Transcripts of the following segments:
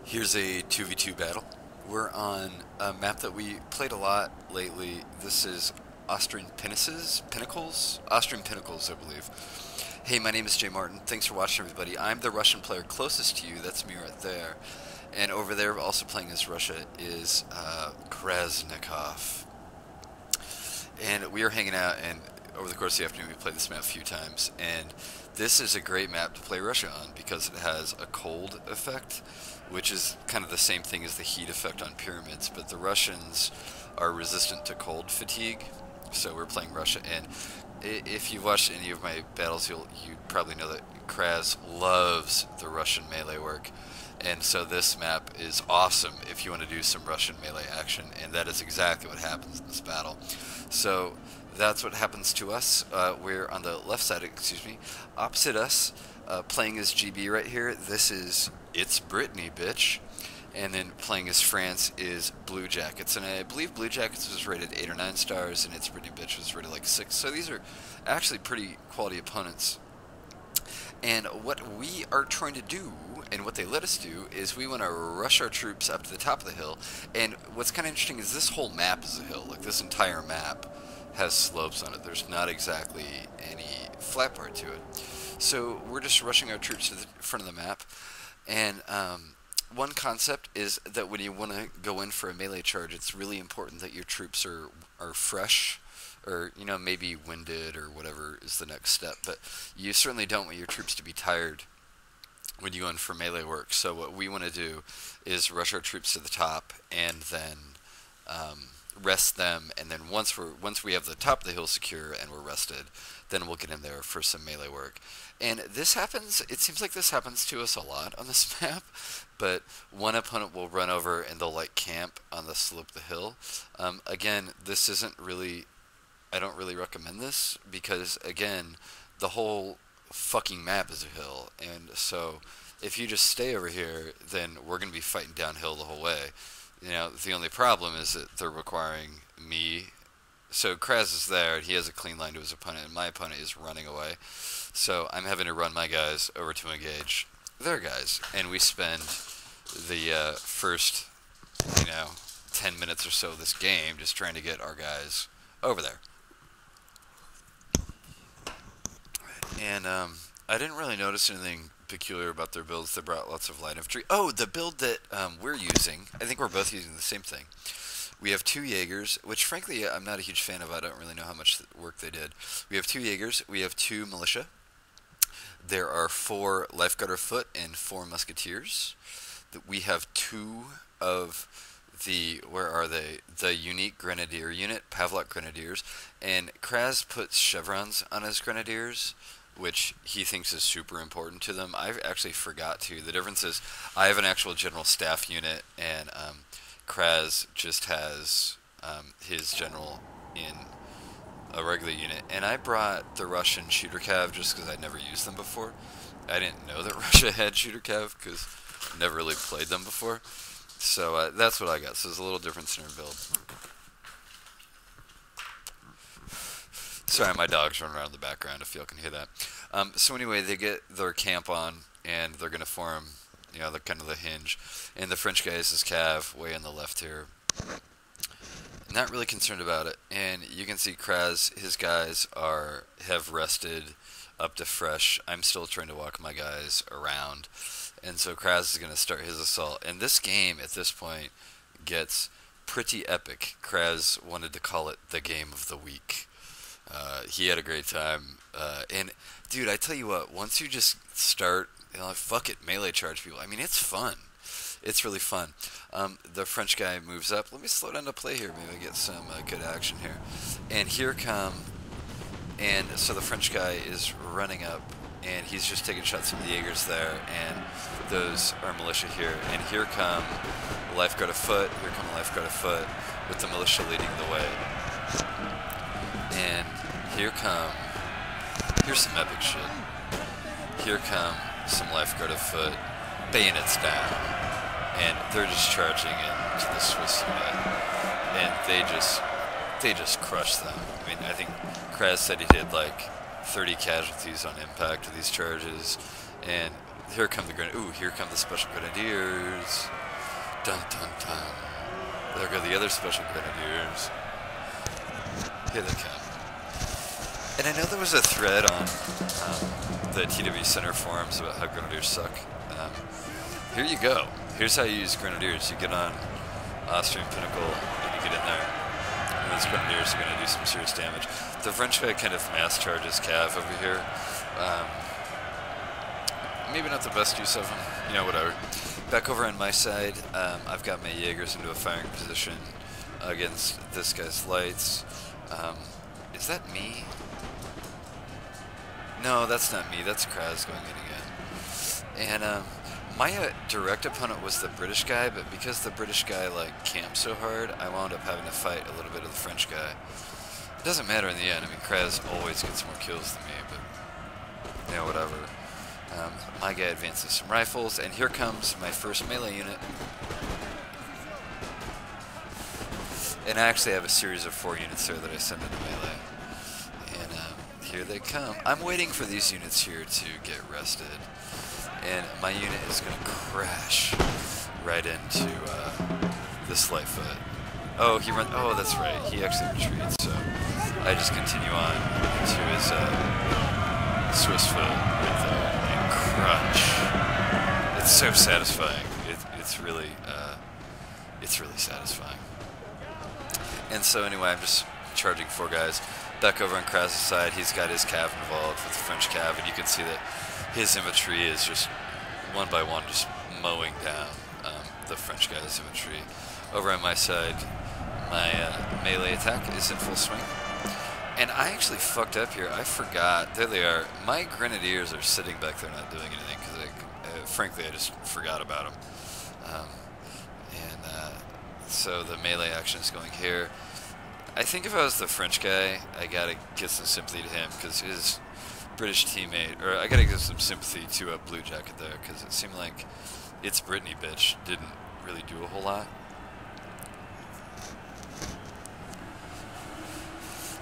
Here's a 2v2 battle. We're on a map that we played a lot lately. This is Pinnacles? Austrian Pinnacles, I believe. Hey, my name is Jay Martin. Thanks for watching, everybody. I'm the Russian player closest to you. That's me right there. And over there, also playing as Russia, is Krasnikov. And we are hanging out, and over the course of the afternoon, we played this map a few times. And this is a great map to play Russia on because it has a cold effect, which is kind of the same thing as the heat effect on pyramids. But the Russians are resistant to cold fatigue, so we're playing Russia. And if you've watched any of my battles, you probably know that Kraz loves the Russian melee work. And so this map is awesome if you want to do some Russian melee action, and that is exactly what happens in this battle. So that's what happens to us. We're on the left side, opposite us, playing as GB right here. This is It's Brittany, bitch. And then playing as France is Blue Jackets. And I believe Blue Jackets was rated 8 or 9 stars, and It's Brittany, bitch was rated like 6. So these are actually pretty quality opponents. And what we are trying to do, and what they let us do, is we want to rush our troops up to the top of the hill. And what's kind of interesting is this whole map is a hill. Like, this entire map has slopes on it. There's not exactly any flat part to it. So we're just rushing our troops to the front of the map. And one concept is that when you want to go in for a melee charge, it's really important that your troops are fresh, or, you know, maybe winded or whatever is the next step. But you certainly don't want your troops to be tired when you go in for melee work. So what we want to do is rush our troops to the top and then rest them. And then once we have the top of the hill secure and we're rested, then we'll get in there for some melee work. And this happens, it seems like this happens to us a lot on this map, but one opponent will run over and they'll like camp on the slope of the hill. Again, this isn't really, I don't really recommend this because, again, the whole fucking map is a hill, and so if you just stay over here, then we're going to be fighting downhill the whole way. You know, the only problem is that they're requiring me. So Kraz is there, and he has a clean line to his opponent, and my opponent is running away. So I'm having to run my guys over to engage their guys, and we spend the first, 10 minutes or so of this game just trying to get our guys over there. And I didn't really notice anything peculiar about their builds. They brought lots of light infantry. Oh, the build that we're using, I think we're both using the same thing. We have 2 Jaegers, which frankly I'm not a huge fan of. I don't really know how much work they did. We have 2 Jaegers, we have 2 militia. There are 4 Lifeguard of Foot and 4 Musketeers. We have 2 of the, where are they? The unique Grenadier unit, Pavlok Grenadiers. And Kraz puts chevrons on his Grenadiers, which he thinks is super important to them. I actually forgot to. The difference is I have an actual general staff unit, and Kraz just has his general in a regular unit. And I brought the Russian shooter cav just because I'd never used them before. I didn't know that Russia had shooter cav because I never really played them before. So that's what I got. So there's a little difference in our build. Sorry, my dog's running around in the background if y'all can hear that. So anyway, they get their camp on, and they're going to form, the kind of the hinge. And the French guy is his cav way on the left here. Not really concerned about it. And you can see Kraz, his guys have rested up to fresh. I'm still trying to walk my guys around. And so Kraz is going to start his assault. And this game, at this point, gets pretty epic. Kraz wanted to call it the game of the week. He had a great time. And, dude, I tell you what, once you just start, fuck it, melee charge people. I mean, it's fun. It's really fun. The French guy moves up. Let me slow down to play here. Maybe I get some good action here. And here come, and so the French guy is running up, and he's just taking shots from the Jaegers there, and those are militia here. And here come Lifeguard of Foot. Here come Lifeguard of Foot with the militia leading the way. And here's some epic shit. Here come some Lifeguard of Foot, bayonets down, and they're just charging into the Swiss unit, and they just crush them. I mean, I think Kraz said he did like 30 casualties on impact of these charges, and here come the here come the Special Grenadiers. Dun dun dun. There go the other Special Grenadiers. Here they come. And I know there was a thread on the TW Center forums about how Grenadiers suck. Here you go. Here's how you use Grenadiers. You get on Austrian Pinnacle and you get in there. And those Grenadiers are going to do some serious damage. The French guy kind of mass charges Cav over here. Maybe not the best use of him. You know, whatever. Back over on my side, I've got my Jaegers into a firing position against this guy's lights. Is that me? No, that's not me. That's Kraz going in again. And my direct opponent was the British guy, but because the British guy like camped so hard, I wound up having to fight a little bit of the French guy. It doesn't matter in the end. I mean, Kraz always gets more kills than me, but you know, whatever. My guy advances some rifles, and here comes my first melee unit. And I actually have a series of 4 units there that I send into melee. And here they come. I'm waiting for these units here to get rested. And my unit is going to crash right into this Lightfoot. Oh, he runs. Oh, that's right. He actually retreats. So I just continue on to his Swiss foot right there and crunch. It's so satisfying. It's really satisfying. And so anyway, I'm just charging 4 guys. Back over on Kraz's side, he's got his cav involved with the French cav, and you can see that his infantry is just one by one just mowing down the French guy's infantry. Over on my side, my melee attack is in full swing. And I actually fucked up here. I forgot. There they are. My Grenadiers are sitting back there not doing anything because, frankly, I just forgot about them. So the melee action is going here. I think if I was the French guy, I gotta give some sympathy to him because his British teammate, or I gotta give some sympathy to a Blue Jacket there because it seemed like It's Britney bitch didn't really do a whole lot.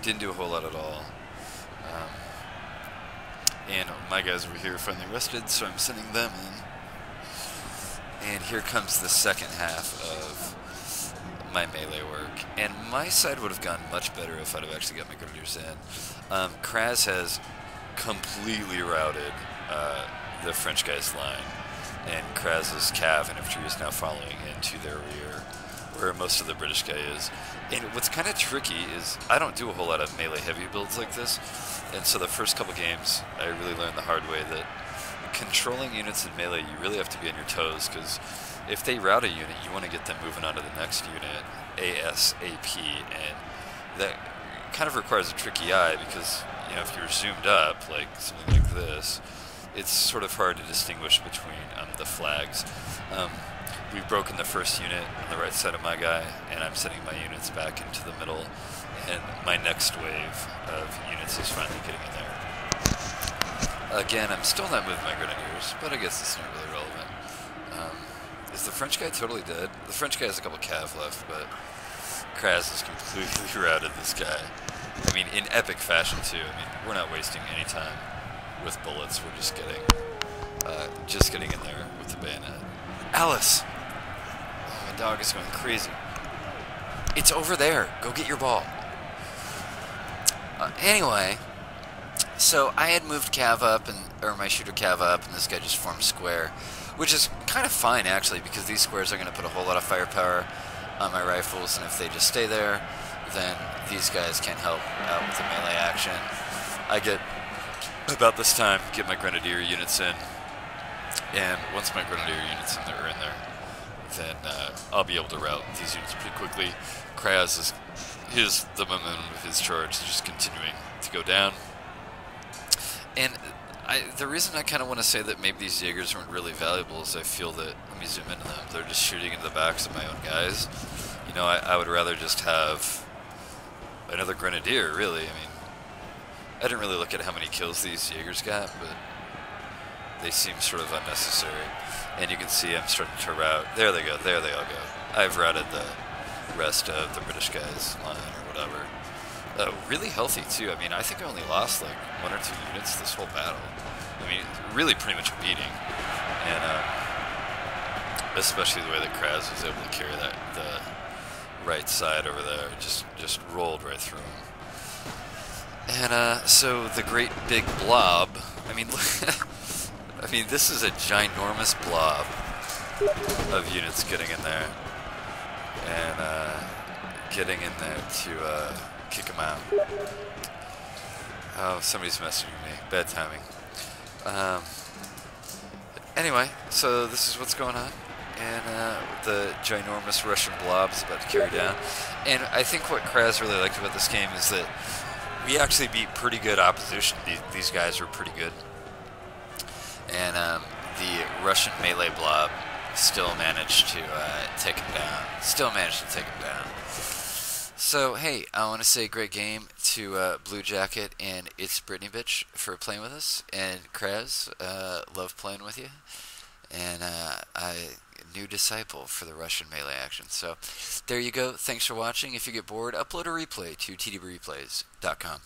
Didn't do a whole lot at all. And my guys over here finally rested, so I'm sending them in. And here comes the second half of my melee work. And my side would have gone much better if I'd have actually got my Grenadiers in. Kraz has completely routed the French guy's line. And Kraz's cav infantry is now following into their rear, where most of the British guy is. And what's kind of tricky is I don't do a whole lot of melee heavy builds like this, and so the first couple games I really learned the hard way that controlling units in melee, you really have to be on your toes, because if they rout a unit, you want to get them moving on to the next unit ASAP, and that kind of requires a tricky eye, because you know, if you're zoomed up, like something like this, it's sort of hard to distinguish between the flags. We've broken the first unit on the right side of my guy, and I'm sending my units back into the middle, and my next wave of units is finally getting in there. Again, I'm still not moving my Grenadiers, but I guess it's not really relevant. Is the French guy totally dead? The French guy has a couple cav left, but Kraz has completely routed this guy. I mean, in epic fashion, too. I mean, we're not wasting any time with bullets. We're just getting in there with the bayonet. Alice! Oh, my dog is going crazy. It's over there. Go get your ball. Anyway, so I had moved cav up, or my shooter cav up, and this guy just formed square, which is kind of fine, actually, because these squares are going to put a whole lot of firepower on my rifles, and if they just stay there, then these guys can't help out with the melee action. I get, about this time, get my Grenadier units in, and once my Grenadier units are in there, then I'll be able to route these units pretty quickly. Kraz is the momentum of his charge is just continuing to go down. And the reason I kind of want to say that maybe these Jaegers weren't really valuable is I feel that, let me zoom into them, they're just shooting into the backs of my own guys. You know, I would rather just have another Grenadier, really. I mean, I didn't really look at how many kills these Jaegers got, but they seem sort of unnecessary. And you can see I'm starting to route. There they go. There they all go. I've routed the rest of the British guy's line or whatever. Really healthy, too. I mean, I think I only lost like 1 or 2 units this whole battle. I mean, really pretty much a beating. And especially the way that Kraz was able to carry the right side over there, just rolled right through him. And so the great big blob. I mean, I mean, this is a ginormous blob of units getting in there and getting in there to kick him out. Oh, somebody's messaging me. Bad timing. Anyway, so this is what's going on. And the ginormous Russian blob is about to carry down. And I think what Kraz really liked about this game is that we actually beat pretty good opposition. These guys were pretty good. And the Russian melee blob still managed to take him down. So, hey, I want to say great game to Blue Jacket and It's Britney Bitch for playing with us. And Kraz, love playing with you. And new disciple for the Russian melee action. So there you go. Thanks for watching. If you get bored, upload a replay to tdbreplays.com.